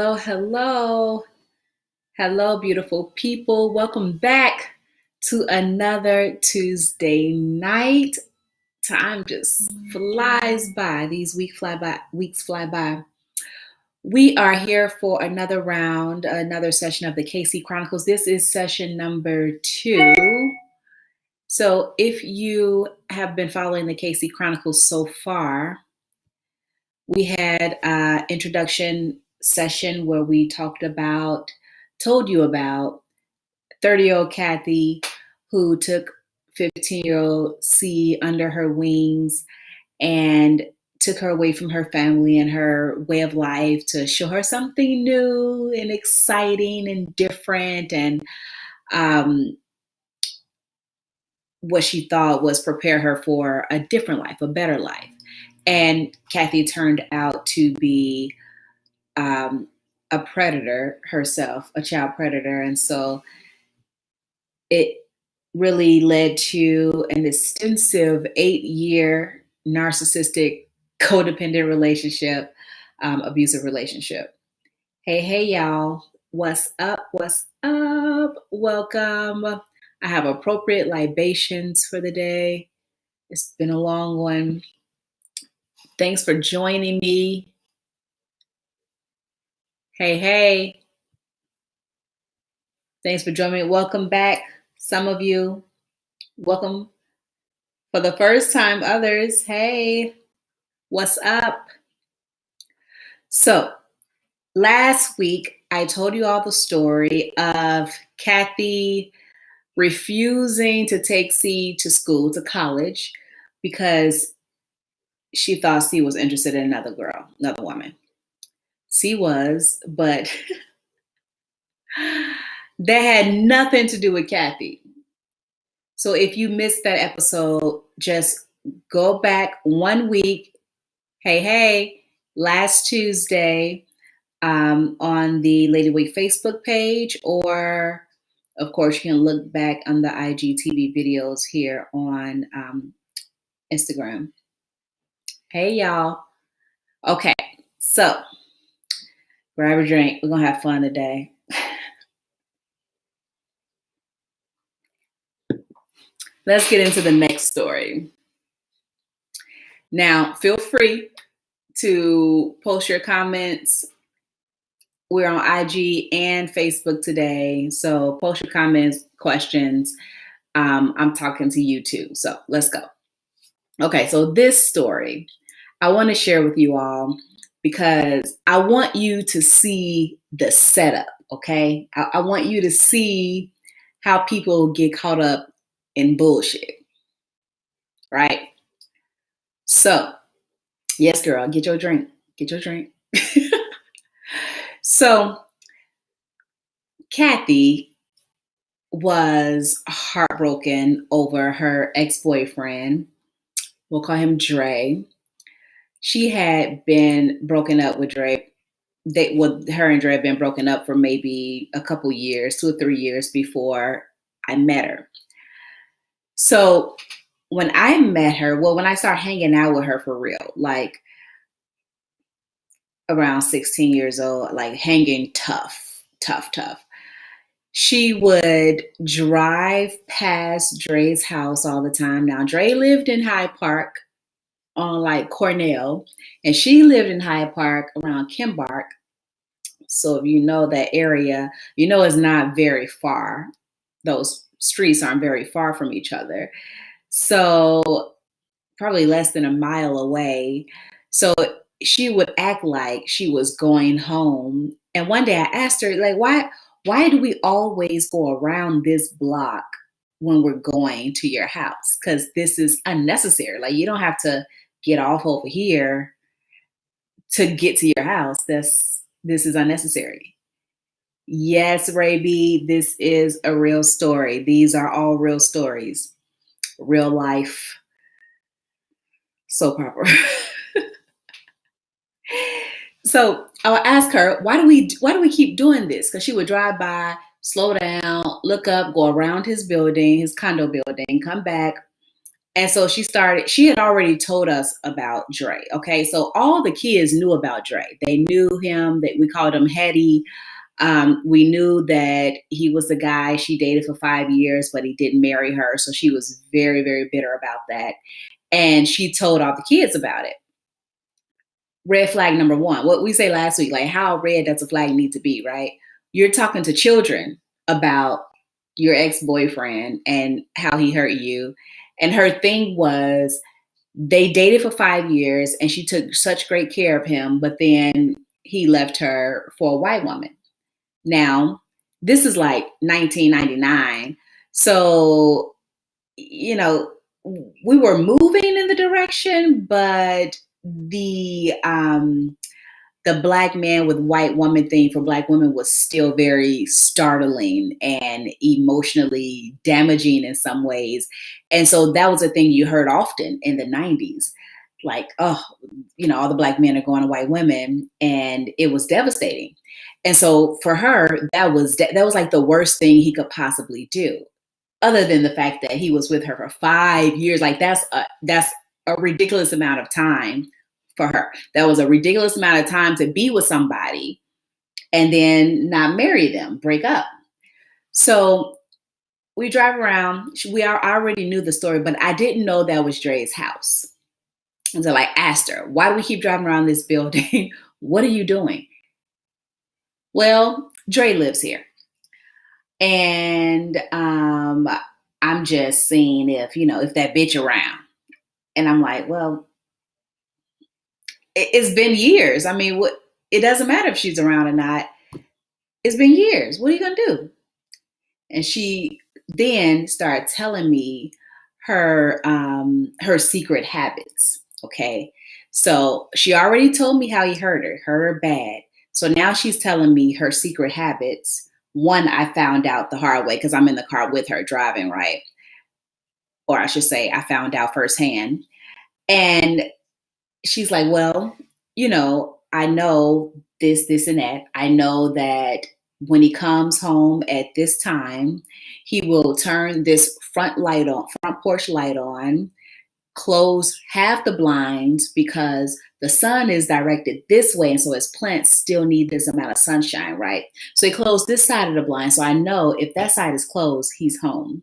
Hello, hello, beautiful people. Welcome back to another Tuesday night. Time just flies by. These weeks fly by. We are here for another round, another session of the KC Chronicles. This is session number 2. So if you have been following the KC Chronicles so far, we had an introduction session where we told you about 30-year-old Kathy who took 15-year-old C under her wings and took her away from her family and her way of life to show her something new and exciting and different, and what she thought was prepare her for a different life, a better life. And Kathy turned out to be a predator herself, a child predator. And so it really led to an extensive 8-year narcissistic, codependent relationship, abusive relationship. Hey, y'all. What's up? What's up? Welcome. I have appropriate libations for the day. It's been a long one. Thanks for joining me. Hey. Thanks for joining me. Welcome back, some of you. Welcome for the first time, others. Hey, what's up? So, last week, I told you all the story of Kathy refusing to take C to school, to college, because she thought C was interested in another girl, another woman. C was, but that had nothing to do with Kathy. So if you missed that episode, just go back 1 week. Hey, last Tuesday on the LadyWake Facebook page, or of course you can look back on the IGTV videos here on Instagram. Hey, y'all. Okay, so grab a drink. We're going to have fun today. Let's get into the next story. Now, feel free to post your comments. We're on IG and Facebook today, so post your comments, questions. I'm talking to you too, so let's go. Okay, so this story I want to share with you all because I want you to see the setup, okay? I want you to see how people get caught up in bullshit, right? So, yes, girl, get your drink. So, Kathy was heartbroken over her ex-boyfriend. We'll call him Dre. She had been broken up with Dre. Her and Dre had been broken up for maybe a couple years, 2 or 3 years before I met her. So when I met her, when I started hanging out with her for real, like around 16 years old, like hanging tough. She would drive past Dre's house all the time. Now, Dre lived in Hyde Park on like Cornell, and she lived in Hyde Park around Kimbark. So if you know that area, you know it's not very far. Those streets aren't very far from each other. So probably less than a mile away. So she would act like she was going home. And one day I asked her, like, why do we always go around this block when we're going to your house? Because this is unnecessary. Like, you don't have to get off over here to get to your house. This is unnecessary. Yes, Raby, this is a real story. These are all real stories. Real life soap opera. So I would ask her, why do we keep doing this? Because she would drive by, slow down, look up, go around his building, his condo building, come back, And so she had already told us about Dre. Okay. So all the kids knew about Dre. They knew him, that we called him Hetty. We knew that he was the guy she dated for 5 years, but he didn't marry her. So she was very, very bitter about that. And she told all the kids about it. Red flag number one, what we say last week, like how red does a flag need to be, right? You're talking to children about your ex-boyfriend and how he hurt you. And her thing was they dated for 5 years and she took such great care of him, but then he left her for a white woman. Now, this is like 1999. So, you know, we were moving in the direction, but the black man with white woman thing for black women was still very startling and emotionally damaging in some ways. And so that was a thing you heard often in the 90s. Like, oh, all the black men are going to white women, and it was devastating. And so for her, that was like the worst thing he could possibly do, other than the fact that he was with her for 5 years. Like that's a ridiculous amount of time for her. That was a ridiculous amount of time to be with somebody and then not marry them, break up. So we drive around. I already knew the story, but I didn't know that was Dre's house. And so I asked her, why do we keep driving around this building? What are you doing? Well, Dre lives here. And I'm just seeing if that bitch around. And I'm like, well, it's been years. I mean, it doesn't matter if she's around or not. It's been years. What are you going to do? And she then started telling me her secret habits. Okay. So she already told me how he hurt her bad. So now she's telling me her secret habits. One, I found out the hard way because I'm in the car with her driving, right? Or I should say I found out firsthand. And she's like, well, I know this, and that. I know that when he comes home at this time, he will turn this front porch light on, close half the blinds because the sun is directed this way. And so his plants still need this amount of sunshine, right? So he closed this side of the blind. So I know if that side is closed, he's home.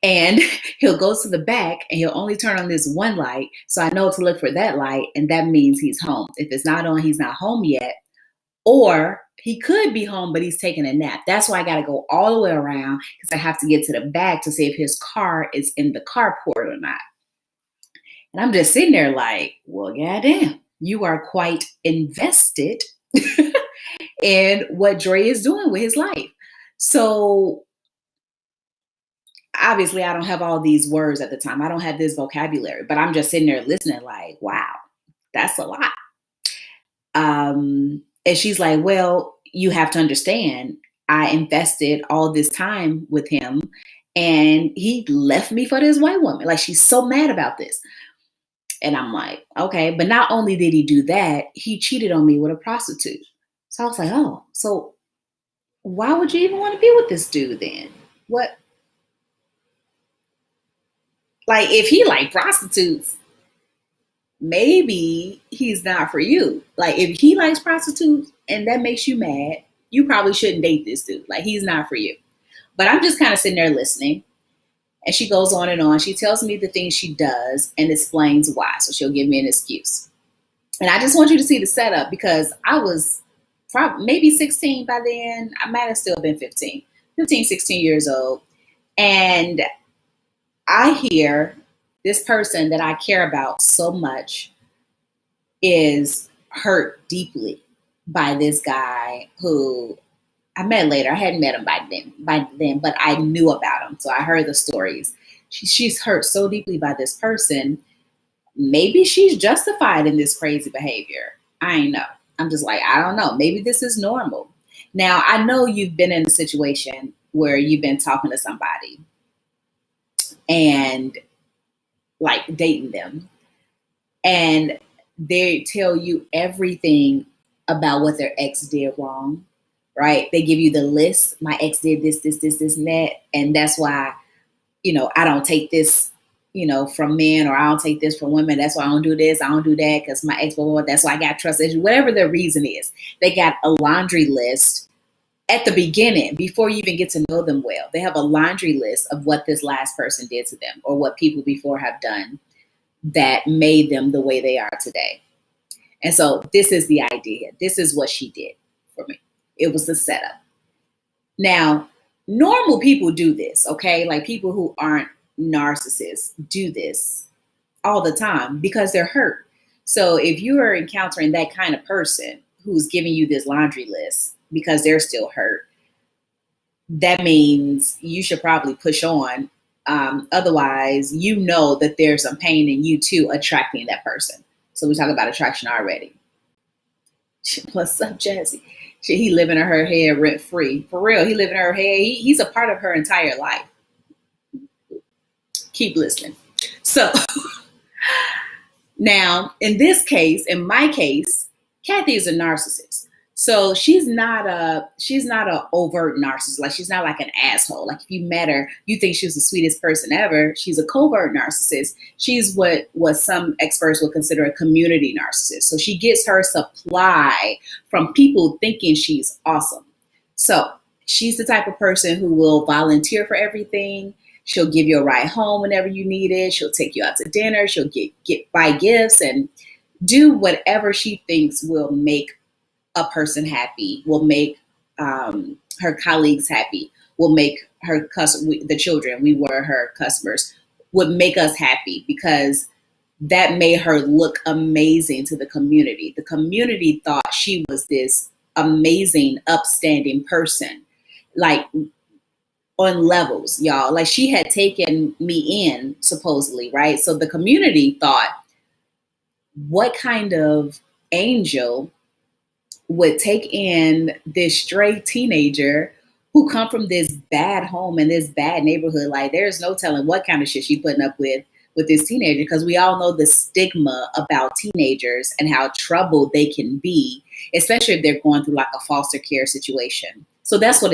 And he'll go to the back and he'll only turn on this one light. So I know to look for that light, and that means he's home. If it's not on, he's not home yet. Or he could be home, but he's taking a nap. That's why I got to go all the way around because I have to get to the back to see if his car is in the carport or not. And I'm just sitting there like, well, goddamn, you are quite invested in what Dre is doing with his life. So obviously I don't have all these words at the time. I don't have this vocabulary, but I'm just sitting there listening like, wow, that's a lot. And she's like, well, you have to understand, I invested all this time with him and he left me for this white woman. Like, she's so mad about this. And I'm like, okay, but not only did he do that, he cheated on me with a prostitute. So I was like, oh, so why would you even want to be with this dude then? What? Like, if he liked prostitutes, maybe he's not for you. Like, if he likes prostitutes and that makes you mad, you probably shouldn't date this dude. Like, he's not for you. But I'm just kind of sitting there listening. And she goes on and on. She tells me the things she does and explains why. So she'll give me an excuse. And I just want you to see the setup because I was probably maybe 16 by then. I might have still been 15, 16 years old. And I hear this person that I care about so much is hurt deeply by this guy who I met later. I hadn't met him by then, but I knew about him. So I heard the stories. She's hurt so deeply by this person. Maybe she's justified in this crazy behavior. I ain't know. I'm just like, I don't know. Maybe this is normal. Now, I know you've been in a situation where you've been talking to somebody and like dating them, and they tell you everything about what their ex did wrong, right? They give you the list. My ex did this, and that. And that's why, I don't take this from men, or I don't take this from women. That's why I don't do this. I don't do that because my ex, blah, blah, blah, that's why I got trust issues. Whatever the reason is, they got a laundry list at the beginning before you even get to know them well. They have a laundry list of what this last person did to them or what people before have done that made them the way they are today. And so this is the idea. This is what she did for me. It was the setup. Now, normal people do this, okay? Like people who aren't narcissists do this all the time because they're hurt. So if you are encountering that kind of person who's giving you this laundry list because they're still hurt, that means you should probably push on. Otherwise, that there's some pain in you too attracting that person. So we talk about attraction already. What's up, Jazzy? He living in her head rent free. For real, he living in her head. He's a part of her entire life. Keep listening. So now, in my case, Kathy is a narcissist. So she's not a overt narcissist. Like she's not like an asshole. Like if you met her, you think she's the sweetest person ever. She's a covert narcissist. She's what some experts would consider a community narcissist. So she gets her supply from people thinking she's awesome. So she's the type of person who will volunteer for everything. She'll give you a ride home whenever you need it. She'll take you out to dinner. She'll buy gifts and do whatever she thinks will make a person happy, will make her colleagues happy, will make her the children, we were her customers, would make us happy because that made her look amazing to the community. The community thought she was this amazing, upstanding person, like on levels, y'all. Like she had taken me in, supposedly, right? So the community thought, what kind of angel would take in this stray teenager who come from this bad home and this bad neighborhood? Like there's no telling what kind of shit she putting up with this teenager, because we all know the stigma about teenagers and how troubled they can be, especially if they're going through like a foster care situation. So that's what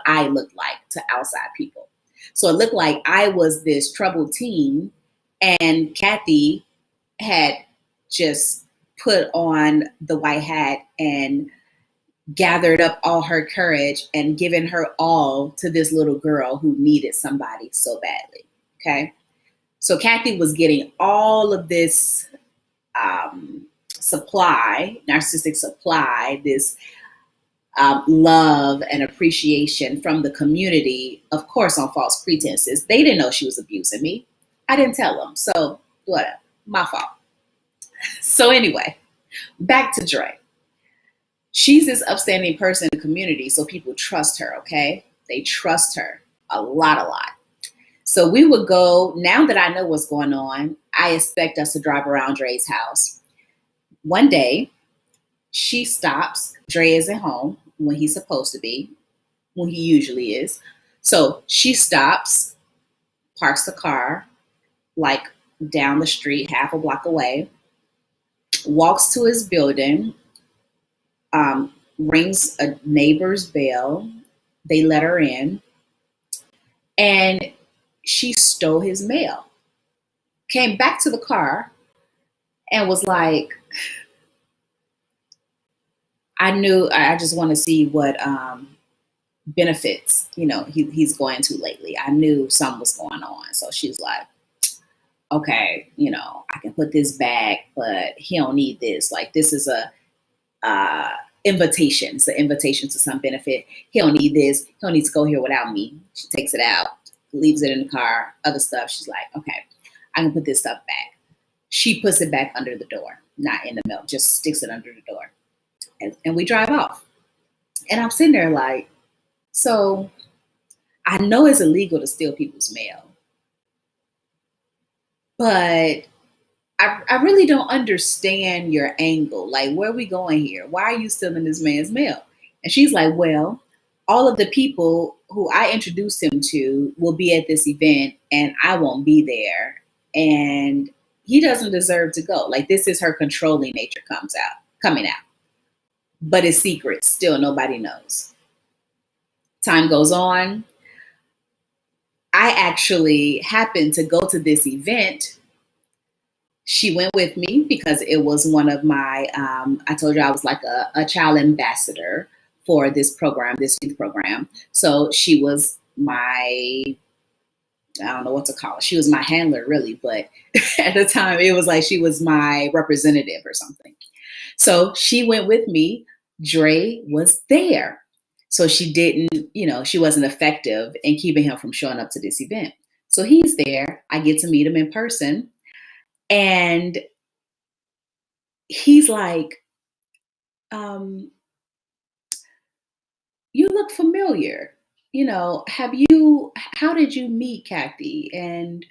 I looked like to outside people. So it looked like I was this troubled teen, and Kathy had just put on the white hat and gathered up all her courage and given her all to this little girl who needed somebody so badly. Okay. So Kathy was getting all of this supply, narcissistic supply, this love and appreciation from the community, of course, on false pretenses. They didn't know she was abusing me. I didn't tell them. So whatever, my fault. So anyway, back to Dre. She's this upstanding person in the community, so people trust her, okay? They trust her a lot. So we would go, now that I know what's going on, I expect us to drive around Dre's house. One day, she stops. Dre isn't home when he's supposed to be, when he usually is. So she stops, parks the car, like down the street, half a block away, walks to his building, rings a neighbor's bell. They let her in, and she stole his mail. Came back to the car and was like, I just want to see what benefits, he's going to lately. I knew something was going on. So she's like, okay, I can put this back, but he don't need this. Like, this is a invitation. It's an invitation to some benefit. He don't need this. He don't need to go here without me. She takes it out, leaves it in the car, other stuff. She's like, okay, I can put this stuff back. She puts it back under the door, not in the mail, just sticks it under the door. And we drive off. And I'm sitting there like, so I know it's illegal to steal people's mail, but I really don't understand your angle. Like, where are we going here? Why are you stealing this man's mail? And she's like, well, all of the people who I introduced him to will be at this event and I won't be there. And he doesn't deserve to go. Like, this is her controlling nature coming out. But it's secret. Still, nobody knows. Time goes on. I actually happened to go to this event. She went with me because it was one of my, I told you I was like a child ambassador for this program, this youth program. So she was my, I don't know what to call it. She was my handler, really, but at the time it was like she was my representative or something. So she went with me. Dre was there. So she didn't, she wasn't effective in keeping him from showing up to this event. So he's there. I get to meet him in person. And he's like, you look familiar. How did you meet Kathy? And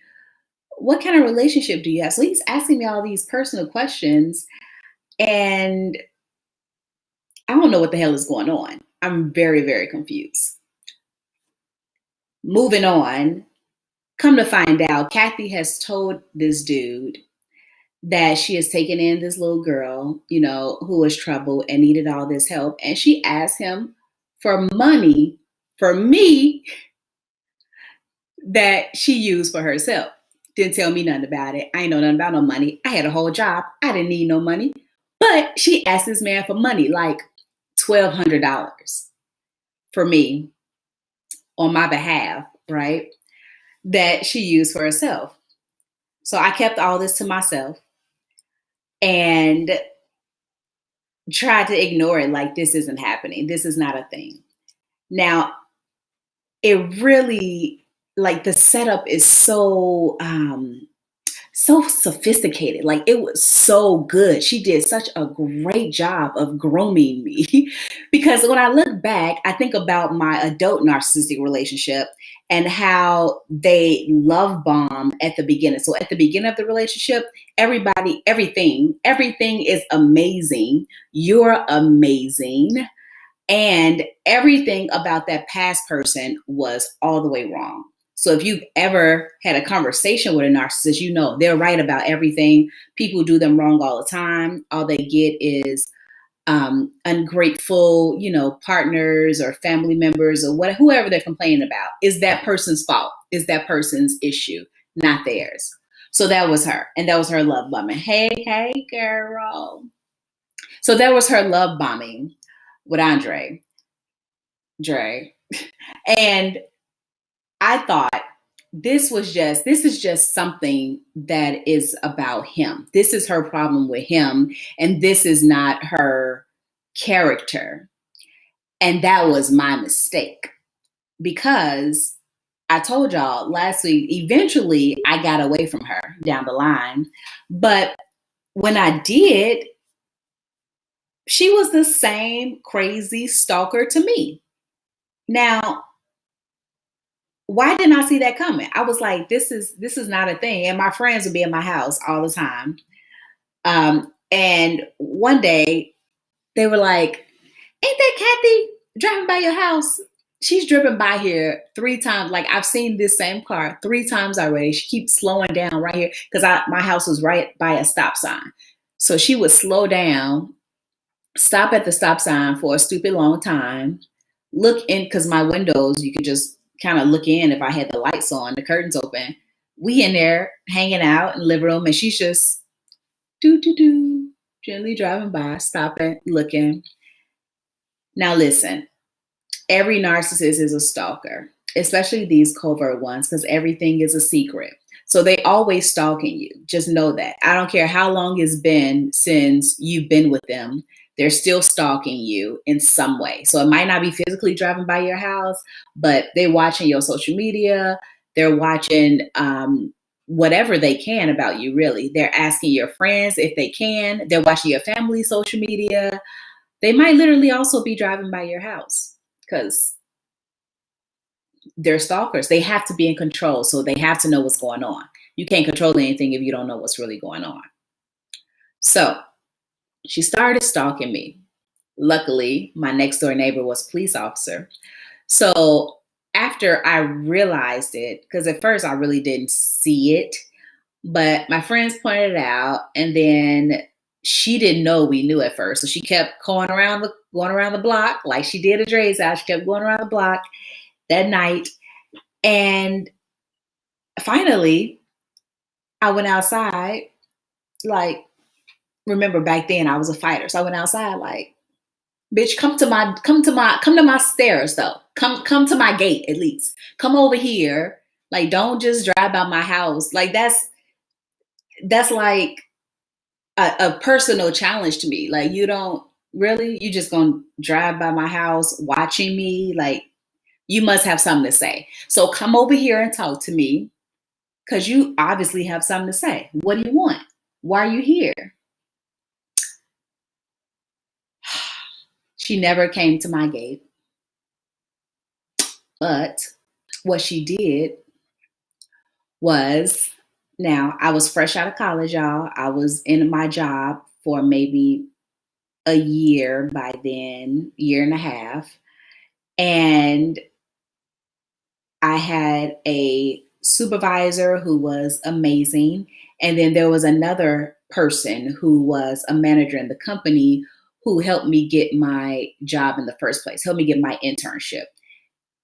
what kind of relationship do you have? So he's asking me all these personal questions. And I don't know what the hell is going on. I'm very, very confused. Moving on, come to find out, Kathy has told this dude that she has taken in this little girl, who was troubled and needed all this help. And she asked him for money for me that she used for herself. Didn't tell me nothing about it. I ain't know nothing about no money. I had a whole job. I didn't need no money. But she asked this man for money, like $1,200 for me on my behalf, right? That she used for herself. So I kept all this to myself and tried to ignore it like this isn't happening. This is not a thing. Now, it really, like, the setup is so sophisticated. Like, it was so good. She did such a great job of grooming me. Because when I look back, I think about my adult narcissistic relationship and how they love bomb at the beginning. So at the beginning of the relationship, everything is amazing. You're amazing. And everything about that past person was all the way wrong. So if you've ever had a conversation with a narcissist, they're right about everything. People do them wrong all the time. All they get is ungrateful, partners or family members or whoever they're complaining about. Is that person's fault? Is that person's issue, not theirs? So that was her. And that was her love bombing. Hey, girl. So that was her love bombing with Dre. And I thought this is just something that is about him. This is her problem with him. And this is not her character. And that was my mistake, because I told y'all last week, eventually I got away from her down the line. But when I did, she was the same crazy stalker to me. Now, why didn't I see that coming? I was like, this is not a thing. And my friends would be in my house all the time. And one day they were like, ain't that Kathy driving by your house? She's driven by here 3 times. Like, I've seen this same car 3 times already. She keeps slowing down right here because my house was right by a stop sign. So she would slow down, stop at the stop sign for a stupid long time, look in, because my windows, you could just kind of look in if I had the lights on, the curtains open. We in there hanging out in the living room, and she's just gently driving by, stopping, looking. Now listen, every narcissist is a stalker, especially these covert ones, because everything is a secret. So they always stalking you. Just know that. I don't care how long it's been since you've been with them. They're still stalking you in some way. So it might not be physically driving by your house, but they're watching your social media. They're watching whatever they can about you, really. They're asking your friends if they can. They're watching your family's social media. They might literally also be driving by your house because they're stalkers. They have to be in control, so they have to know what's going on. You can't control anything if you don't know what's really going on. So she started stalking me. Luckily, my next door neighbor was a police officer. So after I realized it, because at first I really didn't see it, but my friends pointed it out, and then she didn't know we knew at first. So she kept going around the block like she did at Dre's house. She kept going around the block that night. And finally, I went outside, like, remember back then I was a fighter. So I went outside like, bitch, come to my stairs though. Come to my gate at least. Come over here. Like, don't just drive by my house. Like that's like a personal challenge to me. Like, you don't really, you just gonna drive by my house watching me. Like, you must have something to say. So come over here and talk to me because you obviously have something to say. What do you want? Why are you here? She never came to my gate. But what she did was, now I was fresh out of college, y'all. I was in my job for maybe a year by then, year and a half. And I had a supervisor who was amazing. And then there was another person who was a manager in the company who helped me get my job in the first place, helped me get my internship.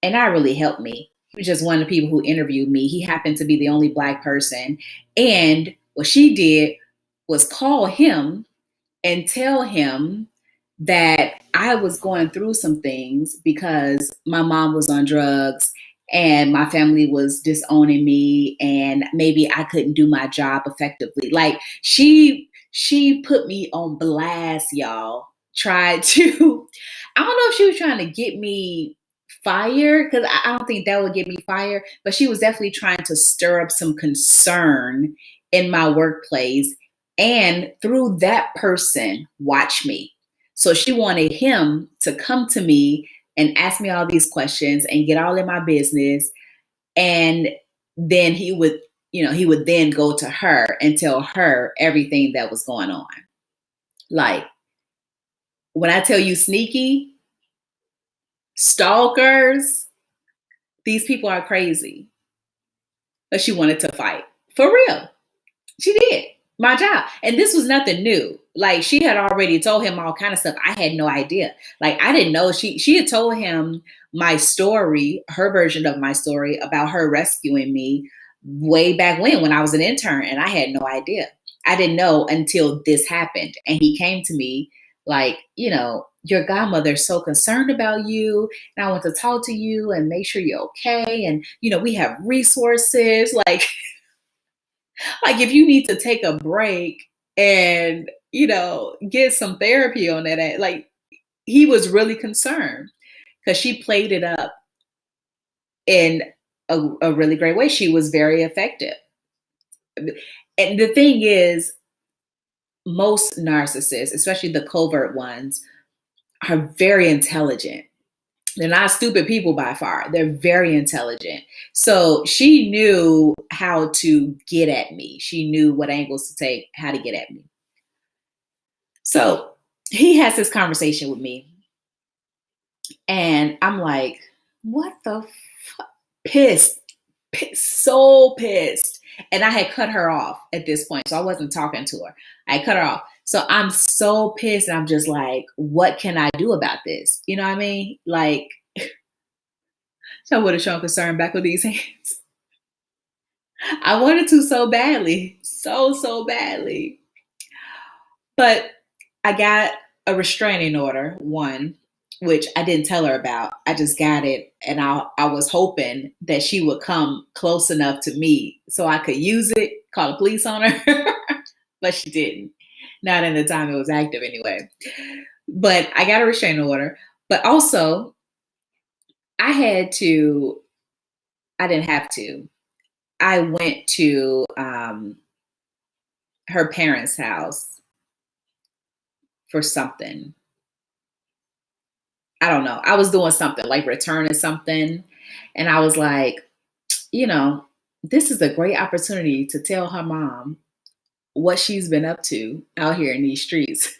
And that really helped me. He was just one of the people who interviewed me. He happened to be the only Black person. And what she did was call him and tell him that I was going through some things because my mom was on drugs and my family was disowning me and maybe I couldn't do my job effectively. Like, she put me on blast, y'all. Tried to, I don't know if she was trying to get me fired, because I don't think that would get me fired, but she was definitely trying to stir up some concern in my workplace and through that person watch me. So she wanted him to come to me and ask me all these questions and get all in my business. And then he would then go to her and tell her everything that was going on. Like, when I tell you sneaky, stalkers, these people are crazy. But she wanted to fight. For real. She did. My job. And this was nothing new. Like, she had already told him all kind of stuff. I had no idea. Like, I didn't know. She had told him my story, her version of my story about her rescuing me way back when I was an intern, and I had no idea. I didn't know until this happened. And he came to me like, your godmother is so concerned about you, and I want to talk to you and make sure you're okay. And, we have resources. Like if you need to take a break and, get some therapy on that, like, he was really concerned because she played it up in a really great way. She was very effective. And the thing is, most narcissists, especially the covert ones, are very intelligent. They're not stupid people by far. They're very intelligent. So she knew how to get at me. She knew what angles to take, how to get at me. So he has this conversation with me. And I'm like, what the fuck? Pissed, so pissed. And I had cut her off at this point. So I wasn't talking to her. I cut her off. So I'm so pissed. And I'm just like, what can I do about this? You know what I mean? Like, so I would have shown concern back with these hands. I wanted to so badly. So badly. But I got a restraining order, one, which I didn't tell her about. I just got it. And I was hoping that she would come close enough to me so I could use it, call the police on her. But she didn't. Not in the time it was active anyway. But I got a restraining order. But also, I didn't have to. I went to her parents' house for something. I don't know. I was doing something, like returning something. And I was like, this is a great opportunity to tell her mom what she's been up to out here in these streets.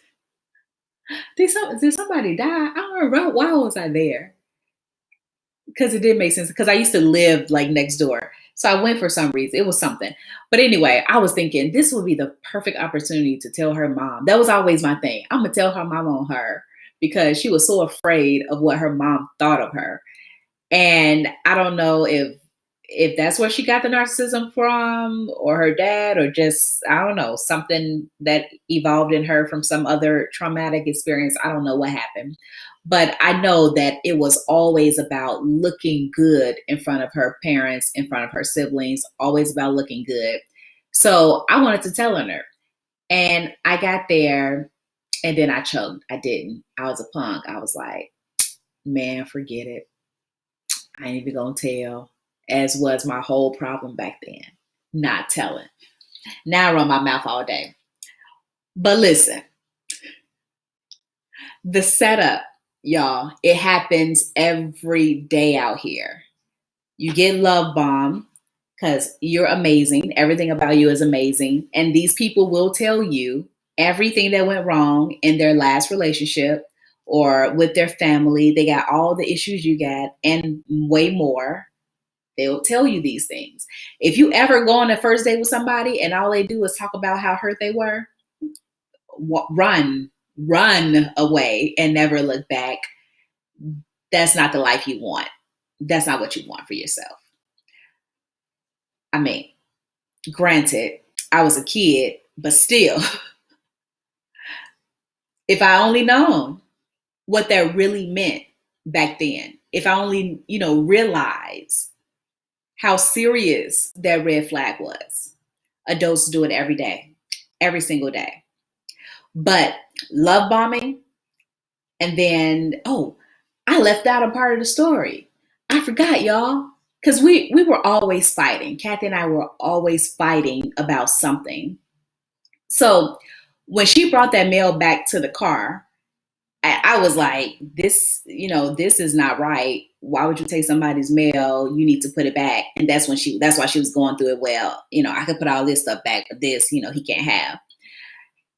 Did somebody die? I don't remember. Why was I there? Because it did make sense. Because I used to live like next door. So I went for some reason. It was something. But anyway, I was thinking this would be the perfect opportunity to tell her mom. That was always my thing. I'm going to tell her mom on her because she was so afraid of what her mom thought of her. And I don't know if if that's where she got the narcissism from, or her dad, or just, I don't know, something that evolved in her from some other traumatic experience. I don't know what happened. But I know that it was always about looking good in front of her parents, in front of her siblings, always about looking good. So I wanted to tell on her. And I got there and then I choked. I didn't. I was a punk. I was like, man, forget it. I ain't even gonna tell, as was my whole problem back then. Not telling. Now I run my mouth all day. But listen, the setup, y'all, it happens every day out here. You get love bombed because you're amazing. Everything about you is amazing. And these people will tell you everything that went wrong in their last relationship or with their family. They got all the issues you got and way more. They'll tell you these things. If you ever go on a first date with somebody and all they do is talk about how hurt they were, run away and never look back. That's not the life you want. That's not what you want for yourself. I mean, granted, I was a kid, but still, if I only known what that really meant back then, if I only, realized how serious that red flag was. Adults do it every day, every single day. But love bombing, and then, I left out a part of the story. I forgot, y'all, because we were always fighting. Kathy and I were always fighting about something. So when she brought that mail back to the car, I was like, this is not right. Why would you take somebody's mail? You need to put it back. And that's why she was going through it. Well, I could put all this stuff back, but this, he can't have.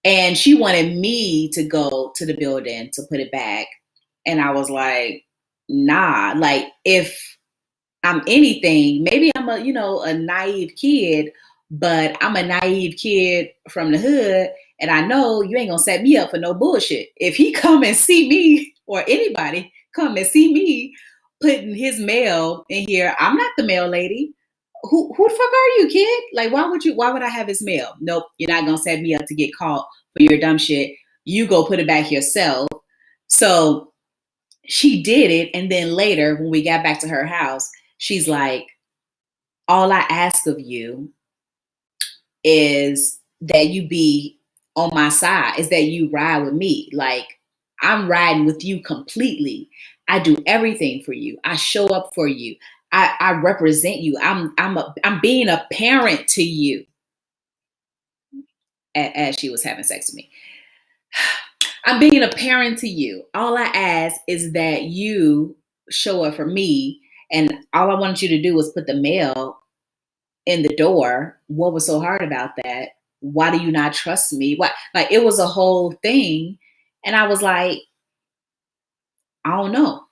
And she wanted me to go to the building to put it back. And I was like, nah, like if I'm anything, maybe I'm a naive kid, but I'm a naive kid from the hood. And I know you ain't gonna set me up for no bullshit. If he come and see me, or anybody come and see me putting his mail in here, I'm not the mail lady. Who the fuck are you, kid? Like, why would I have his mail? Nope, you're not gonna set me up to get caught for your dumb shit. You go put it back yourself. So she did it. And then later, when we got back to her house, she's like, all I ask of you is that you be on my side, is that you ride with me. Like, I'm riding with you completely. I do everything for you. I show up for you. I represent you. I'm being a parent to you. As she was having sex with me, I'm being a parent to you. All I ask is that you show up for me. And all I wanted you to do was put the mail in the door. What was so hard about that? Why do you not trust me? What? Like, it was a whole thing. And I was like, I don't know.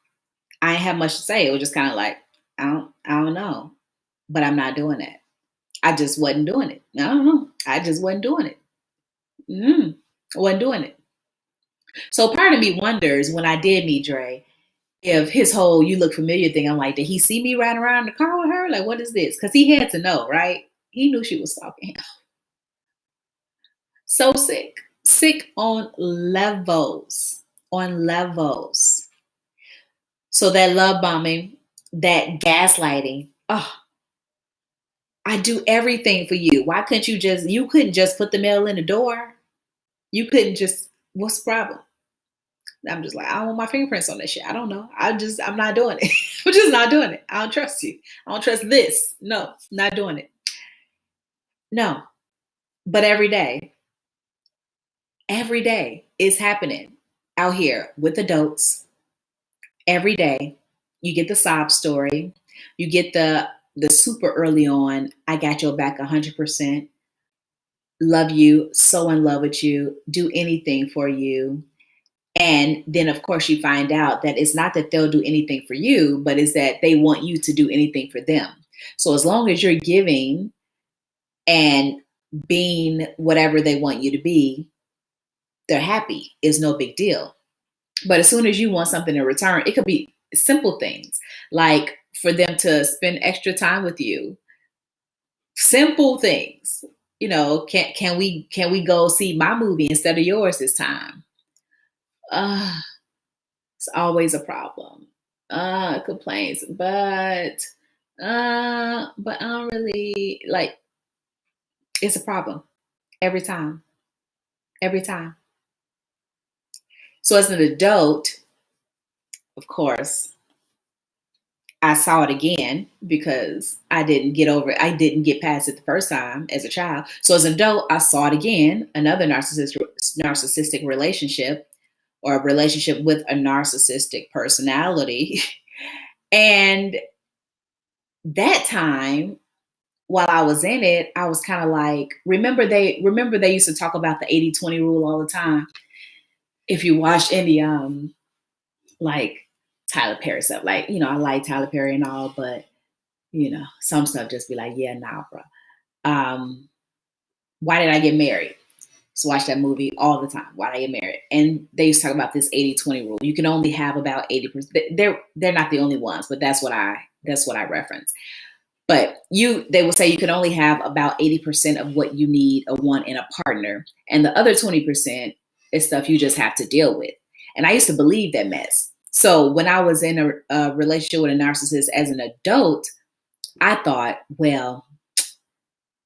I didn't have much to say. It was just kind of like, I don't know, but I'm not doing it. I just wasn't doing it. I don't know. I just wasn't doing it. I wasn't doing it. So part of me wonders, when I did meet Dre, if his whole "you look familiar" thing, I'm like, did he see me riding around in the car with her? Like, what is this? Because he had to know, right? He knew she was stalking him. So sick on levels, So that love bombing, that gaslighting, I do everything for you. Why couldn't you couldn't just put the mail in the door? You couldn't just, what's the problem? I'm just like, I don't want my fingerprints on that shit. I don't know. I'm not doing it. I'm just not doing it. I don't trust you. I don't trust this. No, not doing it. No. But every day is happening out here with adults. Every day you get the sob story. You get the super early on, I got your back 100%. Love you, so in love with you, do anything for you. And then, of course, you find out that it's not that they'll do anything for you, but it's that they want you to do anything for them. So as long as you're giving and being whatever they want you to be, they're happy. It's no big deal. But as soon as you want something in return, it could be simple things like for them to spend extra time with you. Simple things. Can we go see my movie instead of yours this time? Uh, it's always a problem. Complaints, but I don't really like. It's a problem every time, every time. So as an adult, of course, I saw it again because I didn't get over it. I didn't get past it the first time as a child. So as an adult, I saw it again, another narcissistic relationship, or a relationship with a narcissistic personality. And that time, while I was in it, I was kind of like, remember they used to talk about the 80-20 rule all the time. If you watch any like Tyler Perry stuff, like, I like Tyler Perry and all, but some stuff just be like, yeah, nah, bro. Why Did I Get Married? So watch that movie all the time. Why Did I Get Married? And they used to talk about this 80-20 rule. You can only have about 80%. They're not the only ones, but that's what I reference. But they will say you can only have about 80% of what you need or want in a partner. And the other 20% is stuff you just have to deal with. And I used to believe that mess. So when I was in a relationship with a narcissist as an adult, I thought, well,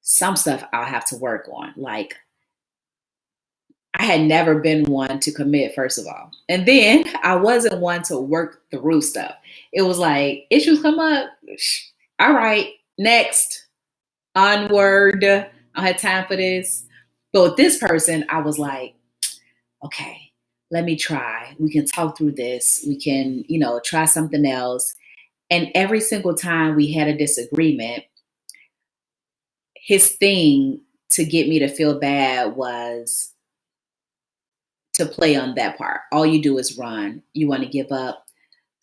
some stuff I'll have to work on. Like, I had never been one to commit, first of all. And then I wasn't one to work through stuff. It was like, issues come up. All right, next, onward. I don't have time for this. But with this person, I was like, okay, let me try. We can talk through this. We can, try something else. And every single time we had a disagreement, his thing to get me to feel bad was to play on that part. All you do is run. You want to give up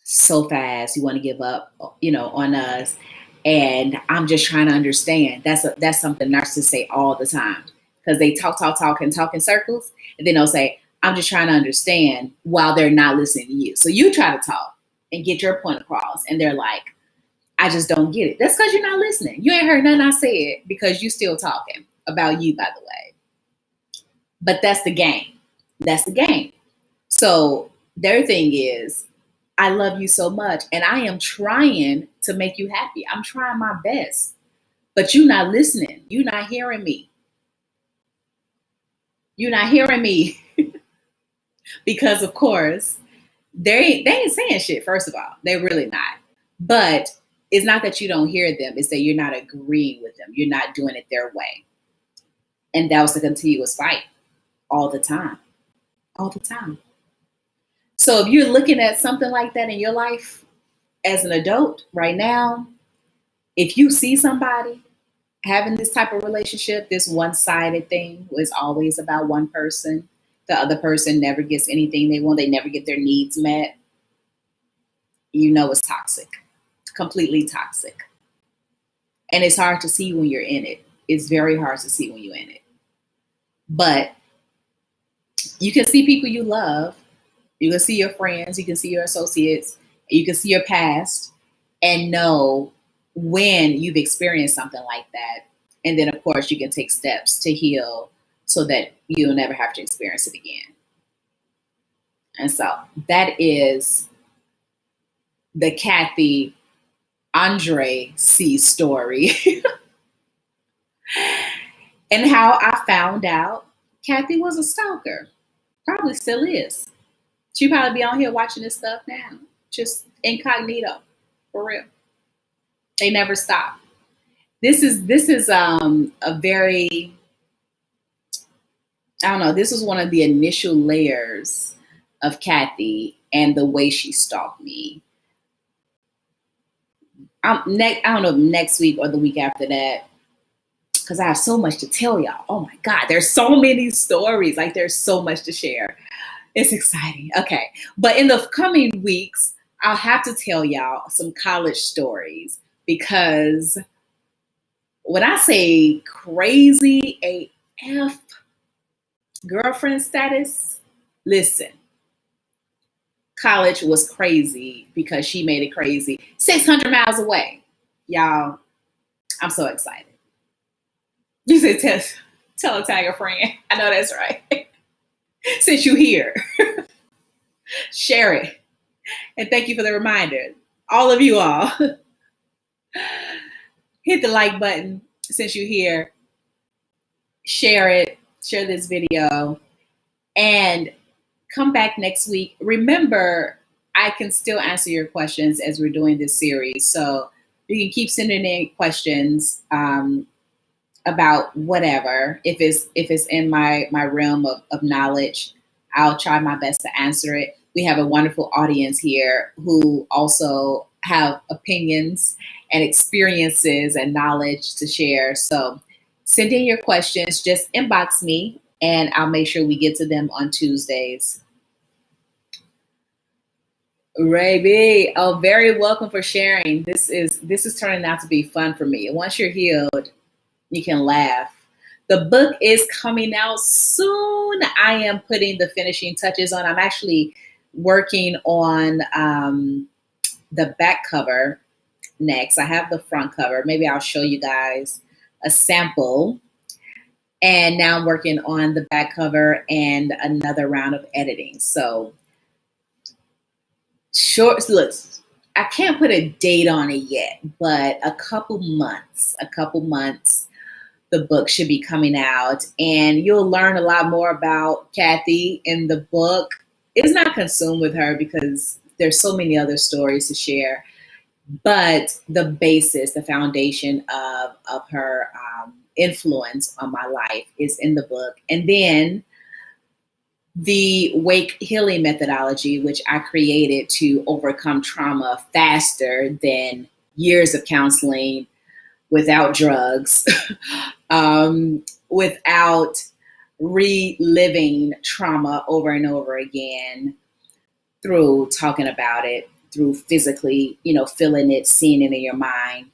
so fast. You want to give up, on us. And I'm just trying to understand. That's something narcissists say all the time, because they talk and talk in circles. And then they'll say, I'm just trying to understand, while they're not listening to you. So you try to talk and get your point across. And they're like, I just don't get it. That's because you're not listening. You ain't heard nothing I said, because you still talking about you, by the way. But that's the game. That's the game. So their thing is, I love you so much, and I am trying to make you happy. I'm trying my best, but you're not listening. You're not hearing me. You're not hearing me. Because of course, they ain't saying shit, first of all. They're really not. But it's not that you don't hear them. It's that you're not agreeing with them. You're not doing it their way. And that was a continuous fight all the time. All the time. So if you're looking at something like that in your life as an adult right now, if you see somebody having this type of relationship, this one-sided thing is always about one person, the other person never gets anything they want, they never get their needs met, it's toxic, completely toxic. And it's hard to see when you're in it. It's very hard to see when you're in it. But you can see people you love. You can see your friends, you can see your associates, you can see your past, and know when you've experienced something like that. And then, of course, you can take steps to heal so that you'll never have to experience it again. And so that is the Kathy Andre C story. And how I found out Kathy was a stalker. Probably still is. She probably be on here watching this stuff now, just incognito, for real. They never stop. This is a very, I don't know. This was one of the initial layers of Kathy and the way she stalked me. I don't know, next week or the week after that, because I have so much to tell y'all. Oh my God, there's so many stories. Like, there's so much to share. It's exciting. Okay. But in the coming weeks, I'll have to tell y'all some college stories, because when I say crazy AF girlfriend status, listen, college was crazy because she made it crazy. 600 miles away. Y'all, I'm so excited. You said tell a tag a friend. I know that's right. Since you're here, share it. And thank you for the reminder. All of you all, hit the like button since you're here. Share it. Share this video. And come back next week. Remember, I can still answer your questions as we're doing this series. So you can keep sending in questions about whatever. If it's in my realm of knowledge, I'll try my best to answer it. We have a wonderful audience here who also have opinions and experiences and knowledge to share. So send in your questions, just inbox me and I'll make sure we get to them on Tuesdays. Ray B, oh, very welcome for sharing. This is turning out to be fun for me. Once you're healed, you can laugh. The book is coming out soon. I am putting the finishing touches on. I'm actually working on the back cover next. I have the front cover. Maybe I'll show you guys a sample. And now I'm working on the back cover and another round of editing. So short, look, I can't put a date on it yet, but a couple months, the book should be coming out and you'll learn a lot more about Kathy in the book. It's not consumed with her because there's so many other stories to share, but the basis, the foundation of her influence on my life is in the book. And then the Wake healing methodology, which I created to overcome trauma faster than years of counseling, without drugs, without reliving trauma over and over again, through talking about it, through physically, feeling it, seeing it in your mind.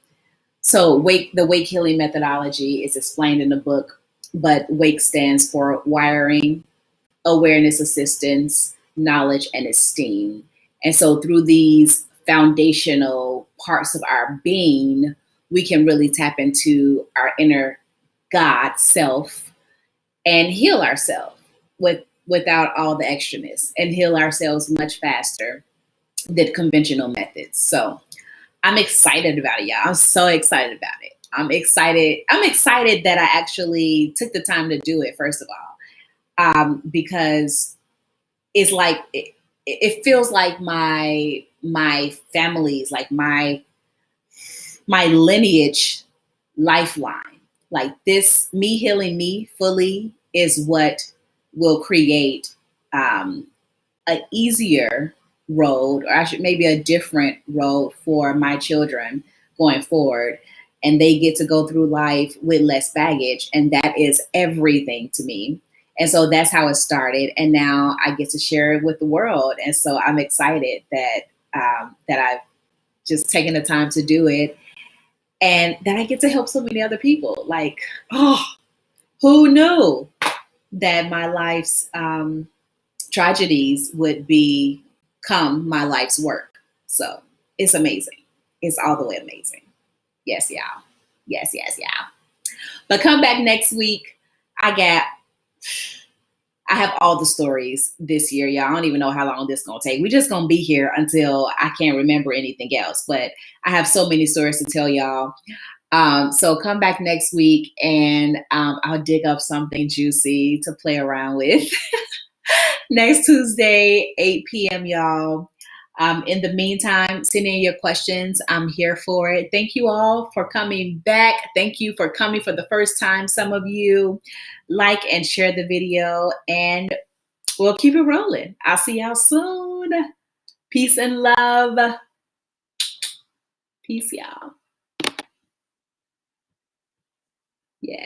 So the Wake healing methodology is explained in the book, but Wake stands for wiring, awareness, assistance, knowledge, and esteem. And so through these foundational parts of our being, we can really tap into our inner God self and heal ourselves without all the extraness, and heal ourselves much faster than conventional methods. So I'm excited about it, y'all. I'm so excited about it. I'm excited that I actually took the time to do it, first of all, because it's like, it feels like my family's, like my lineage lifeline. Like this, me healing me fully is what will create an easier road, or maybe a different road for my children going forward. And they get to go through life with less baggage. And that is everything to me. And so that's how it started. And now I get to share it with the world. And so I'm excited that I've just taken the time to do it, and that I get to help so many other people. Like, oh, who knew that my life's tragedies would become my life's work? So it's amazing. It's all the way amazing. Yes, y'all. Yes, y'all. But come back next week. I have all the stories this year, y'all. I don't even know how long this is going to take. We're just going to be here until I can't remember anything else. But I have so many stories to tell y'all. So come back next week and I'll dig up something juicy to play around with. Next Tuesday, 8 p.m., y'all. In the meantime, send in your questions. I'm here for it. Thank you all for coming back. Thank you for coming for the first time. Some of you like and share the video, and we'll keep it rolling. I'll see y'all soon. Peace and love. Peace, y'all.